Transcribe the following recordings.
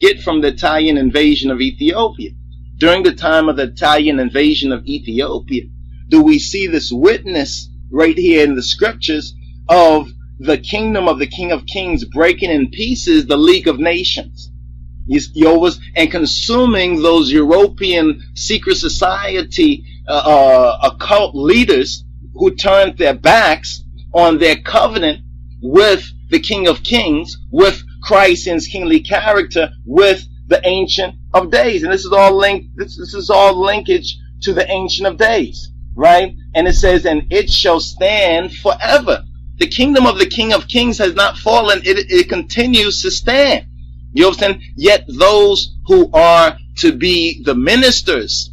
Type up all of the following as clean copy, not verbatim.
get from the Italian invasion of Ethiopia. During the time of the Italian invasion of Ethiopia, do we see this witness right here in the scriptures of the kingdom of the King of Kings breaking in pieces the League of Nations, and consuming those European secret society occult leaders who turned their backs on their covenant with the King of Kings, with Christ in his kingly character, with the Ancient of Days. And this is all linked, this is all linkage to the Ancient of Days, right? And it says, and it shall stand forever. The kingdom of the King of Kings has not fallen. It continues to stand. You understand? Yet those who are to be the ministers,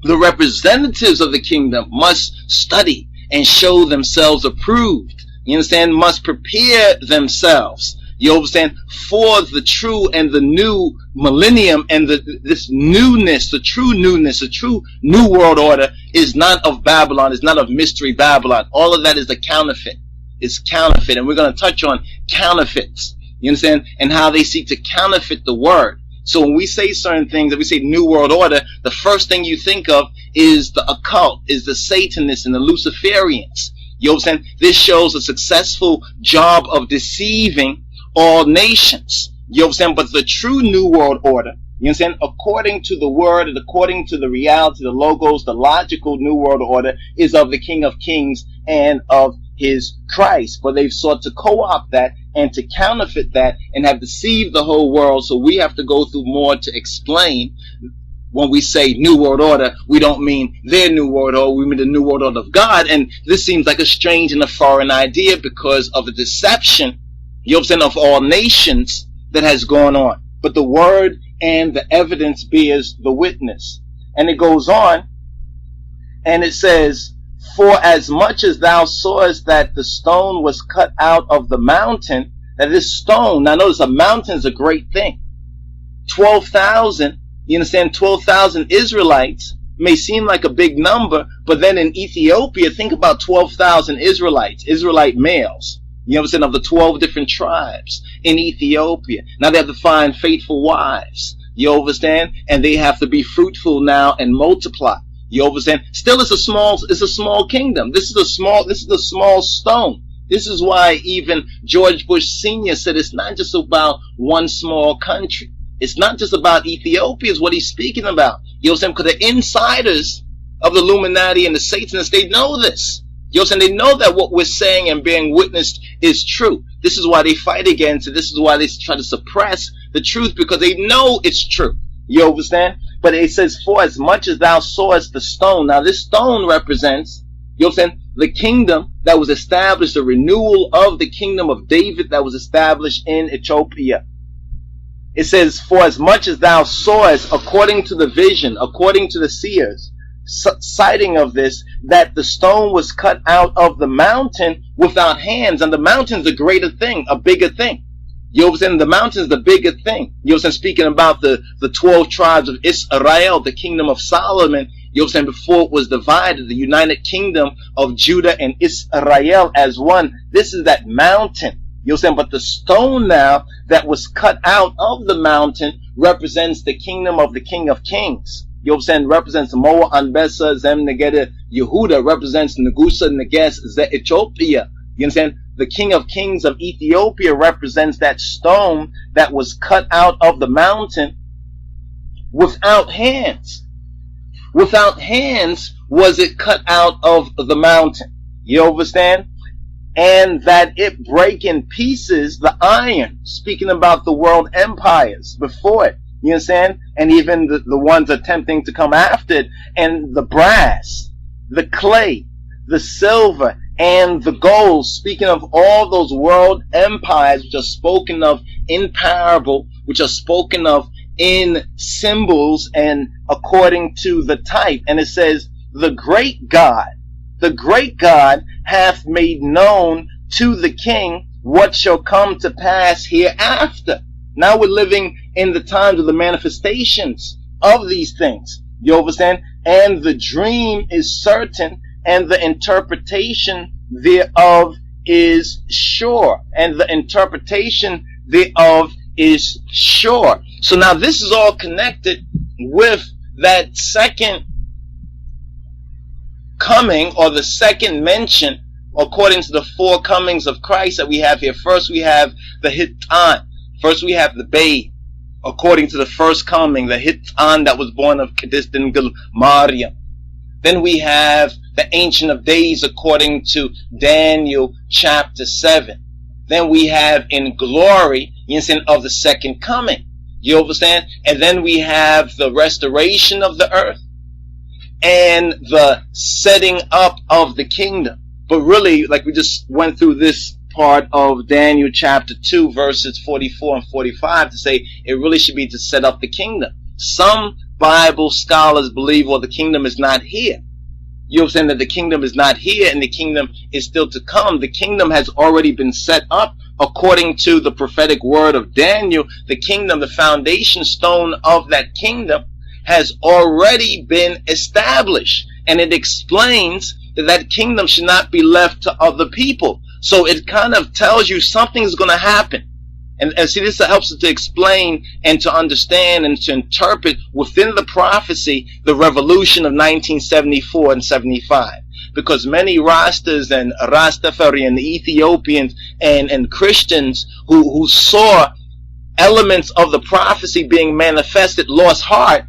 the representatives of the kingdom, must study and show themselves approved. You understand? Must prepare themselves. You understand? For the true and the new millennium, and this newness, the true newness, the true new world order is not of Babylon, is not of mystery Babylon. All of that is a counterfeit. It's counterfeit, and we're going to touch on counterfeits. You understand? And how they seek to counterfeit the word. So when we say certain things, if we say new world order, the first thing you think of is the occult, is the Satanists and the Luciferians. You understand? This shows a successful job of deceiving all nations. You understand? But the true new world order, you understand, according to the word and according to the reality, the logos, the logical new world order is of the King of Kings and of his Christ. But they've sought to co-opt that and to counterfeit that and have deceived the whole world. So we have to go through more to explain. When we say new world order, we don't mean their new world order, we mean the new world order of God. And this seems like a strange and a foreign idea because of the deception, you know what I'm saying, of all nations that has gone on. But the word and the evidence bears the witness. And it goes on and it says, for as much as thou sawest that the stone was cut out of the mountain, that this stone, now notice a mountain is a great thing. 12,000, you understand, 12,000 Israelites may seem like a big number, but then in Ethiopia, think about 12,000 Israelites, Israelite males, you understand, of the 12 different tribes in Ethiopia. Now they have to find faithful wives, you understand, and they have to be fruitful now and multiply. You understand? Still, it's a small kingdom. This is a small stone. This is why even George Bush Sr. said it's not just about one small country. It's not just about Ethiopia is what he's speaking about. You understand? Because the insiders of the Illuminati and the Satanists, they know this. You understand? They know that what we're saying and being witnessed is true. This is why they fight against it. This is why they try to suppress the truth, because they know it's true. You understand? But it says, for as much as thou sawest the stone. Now this stone represents, you understand, the kingdom that was established, the renewal of the kingdom of David that was established in Ethiopia. It says, for as much as thou sawest, according to the vision, according to the seers, citing of this, that the stone was cut out of the mountain without hands. And the mountain's a greater thing, a bigger thing. You understand? The mountain's the bigger thing. You understand? Speaking about the 12 tribes of Israel, the kingdom of Solomon, you understand, before it was divided, the united kingdom of Judah and Israel as one. This is that mountain. You understand? But the stone now that was cut out of the mountain represents the kingdom of the King of Kings. You understand? Represents Moa, Anbesa, Zem, Negeda, Yehuda, represents Negusa, Neges, Ze, Ethiopia. You understand? The King of Kings of Ethiopia represents that stone that was cut out of the mountain without hands. Without hands was it cut out of the mountain. You understand? And that it break in pieces the iron, speaking about the world empires before it. You understand? And even the ones attempting to come after it. And the brass, the clay, the silver, and the gold, speaking of all those world empires which are spoken of in parable, which are spoken of in symbols and according to the type. And it says, the great God hath made known to the king what shall come to pass hereafter. Now we're living in the times of the manifestations of these things. You understand? And the dream is certain, and the interpretation thereof is sure. And the interpretation thereof is sure. So now this is all connected with that second coming, or the second mention, according to the four comings of Christ that we have here. First we have the Hitan. First we have the babe, according to the first coming, the Hitan that was born of Kedus and Maryam. Then we have the Ancient of Days, according to Daniel chapter 7. Then we have in glory, of the second coming. You understand? And then we have the restoration of the earth and the setting up of the kingdom. But really, like we just went through this part of Daniel chapter 2, verses 44 and 45 to say it really should be to set up the kingdom. Some Bible scholars believe, well, the kingdom is not here. You understand that the kingdom is not here and the kingdom is still to come. The kingdom has already been set up according to the prophetic word of Daniel. The kingdom, the foundation stone of that kingdom, has already been established. And it explains that that kingdom should not be left to other people. So it kind of tells you something's going to happen. And see, this helps us to explain and to understand and to interpret within the prophecy the revolution of 1974 and 75. Because many Rastas and Rastafari and Ethiopians and Christians who saw elements of the prophecy being manifested lost heart,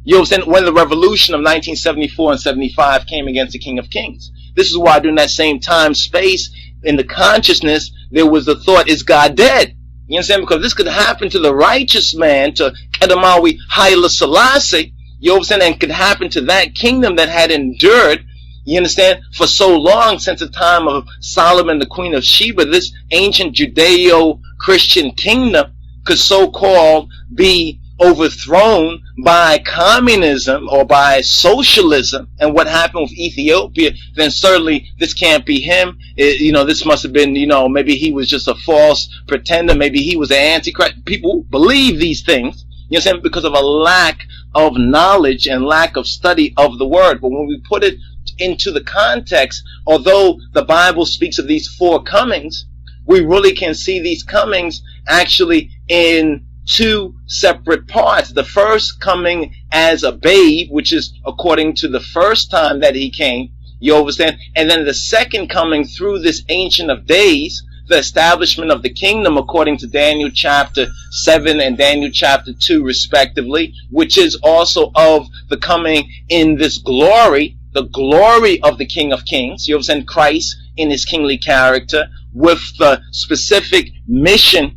when the revolution of 1974 and 75 came against the King of Kings. This is why during that same time space in the consciousness there was the thought, is God dead? You understand? Because this could happen to the righteous man, to Kedamawi Haile Selassie, you understand, and could happen to that kingdom that had endured, you understand, for so long since the time of Solomon, the Queen of Sheba. This ancient Judeo-Christian kingdom could so-called be overthrown by communism or by socialism. And what happened with Ethiopia, then certainly this can't be him. This must have been, maybe he was just a false pretender. Maybe he was an antichrist. People believe these things, you know, because of a lack of knowledge and lack of study of the word. But when we put it into the context, although the Bible speaks of these four comings, we really can see these comings actually in two separate parts. The first coming as a babe, which is according to the first time that he came, you understand? And then the second coming through this Ancient of Days, the establishment of the kingdom according to Daniel chapter 7 and Daniel chapter 2 respectively, which is also of the coming in this glory, the glory of the King of Kings, you understand, Christ in his kingly character, with the specific mission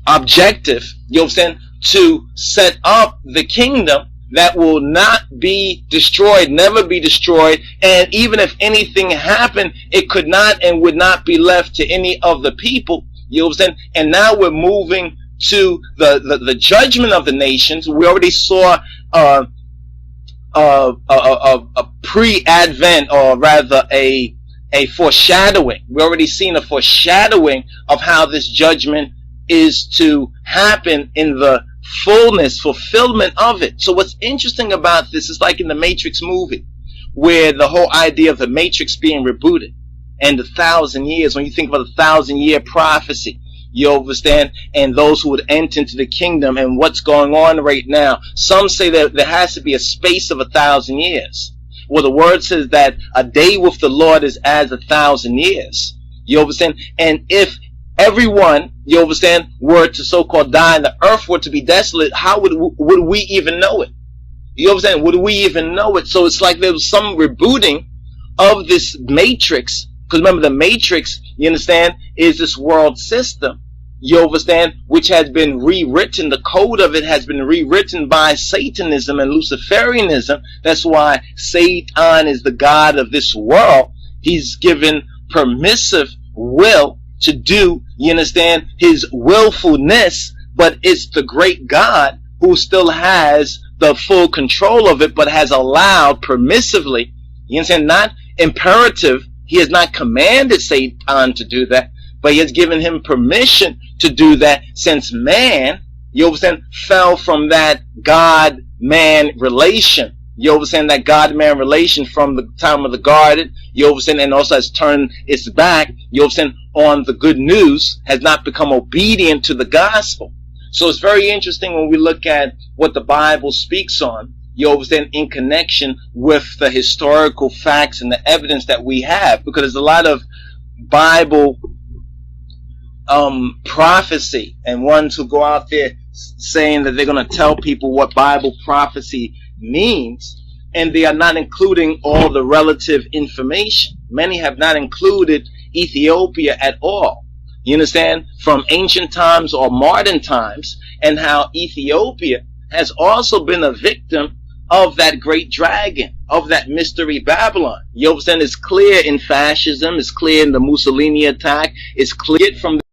objective, you understand, to set up the kingdom that will not be destroyed, never be destroyed, and even if anything happened, it could not and would not be left to any of the people, you understand. And now we're moving to the judgment of the nations. We already saw a pre-advent, or rather a foreshadowing. We already seen a foreshadowing of how this judgment is to happen in the fullness, fulfillment of it. So what's interesting about this is like in the Matrix movie, where the whole idea of the Matrix being rebooted and the 1,000 years, when you think about the 1,000-year prophecy, you understand, and those who would enter into the kingdom and what's going on right now. Some say that there has to be a space of 1,000 years. Well, the word says that a day with the Lord is as 1,000 years. You understand? And if everyone, you understand, were to so-called die and the earth were to be desolate, how would we even know it? You understand? Would we even know it? So it's like there was some rebooting of this matrix. Because remember, the matrix, you understand, is this world system, you understand, which has been rewritten. The code of it has been rewritten by Satanism and Luciferianism. That's why Satan is the god of this world. He's given permissive will to do, you understand, his willfulness, but it's the great God who still has the full control of it, but has allowed permissively, you understand, not imperative. He has not commanded Satan to do that, but he has given him permission to do that, since man, you understand, fell from that God-man relation. You understand, that God-man relation from the time of the garden, you understand, and also has turned its back, you understand, on the good news, has not become obedient to the gospel. So it's very interesting when we look at what the Bible speaks on, you understand, in connection with the historical facts and the evidence that we have, because there's a lot of Bible prophecy and ones who go out there saying that they're going to tell people what Bible prophecy means, and they are not including all the relative information. Many have not included Ethiopia at all. You understand? From ancient times or modern times, and how Ethiopia has also been a victim of that great dragon, of that mystery Babylon. You understand? It's clear in fascism, it's clear in the Mussolini attack, it's clear from